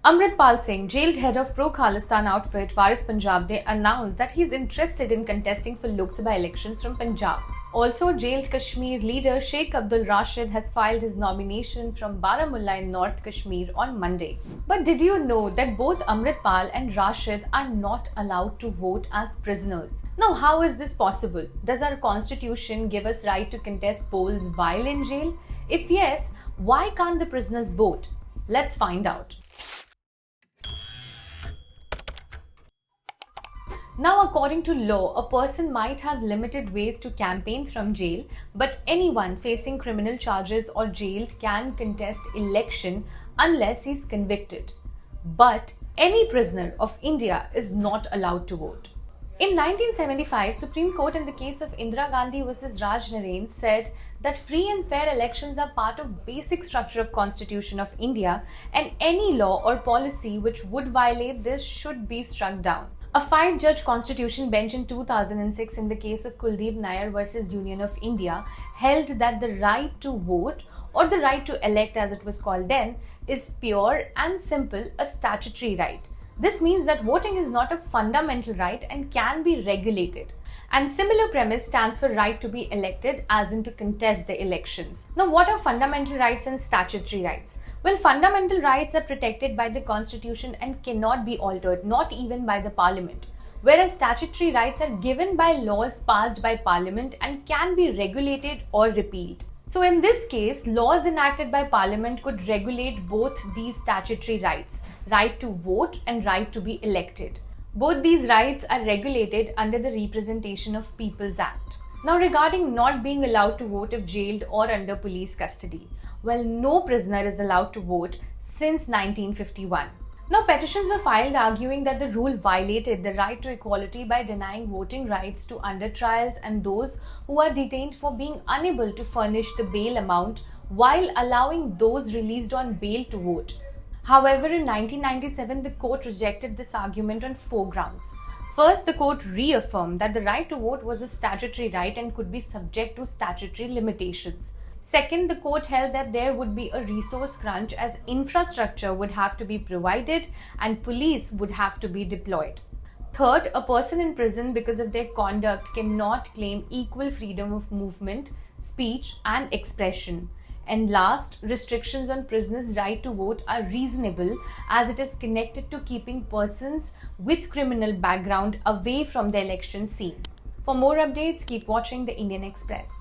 Amritpal Singh, jailed head of pro-Khalistan outfit Waris Punjab, ne announced that he is interested in contesting for Lok Sabha elections from Punjab. Also, jailed Kashmir leader Sheikh Abdul Rashid has filed his nomination from Baramulla in North Kashmir on Monday. But did you know that both Amritpal and Rashid are not allowed to vote as prisoners? Now, how is this possible? Does our constitution give us right to contest polls while in jail? If yes, why can't the prisoners vote? Let's find out. Now, according to law, a person might have limited ways to campaign from jail, but anyone facing criminal charges or jailed can contest election unless he's convicted. But any prisoner of India is not allowed to vote. In 1975, Supreme Court in the case of Indira Gandhi versus Raj Naren said that free and fair elections are part of basic structure of Constitution of India, and any law or policy which would violate this should be struck down. A 5-judge constitution bench in 2006 in the case of Kuldeep Nair versus Union of India held that the right to vote, or the right to elect as it was called then, is pure and simple a statutory right. This means that voting is not a fundamental right and can be regulated. And similar premise stands for right to be elected, as in to contest the elections. Now, what are fundamental rights and statutory rights? Well, fundamental rights are protected by the Constitution and cannot be altered, not even by the Parliament. Whereas statutory rights are given by laws passed by Parliament and can be regulated or repealed. So in this case, laws enacted by Parliament could regulate both these statutory rights, right to vote and right to be elected. Both these rights are regulated under the Representation of People's Act. Now, regarding not being allowed to vote if jailed or under police custody, well, no prisoner is allowed to vote since 1951. Now, petitions were filed arguing that the rule violated the right to equality by denying voting rights to under trials and those who are detained for being unable to furnish the bail amount, while allowing those released on bail to vote. However, in 1997, the court rejected this argument on 4 grounds. First, the court reaffirmed that the right to vote was a statutory right and could be subject to statutory limitations. Second, the court held that there would be a resource crunch as infrastructure would have to be provided and police would have to be deployed. Third, a person in prison because of their conduct cannot claim equal freedom of movement, speech, and expression. And last, restrictions on prisoners' right to vote are reasonable as it is connected to keeping persons with criminal background away from the election scene. For more updates, keep watching the Indian Express.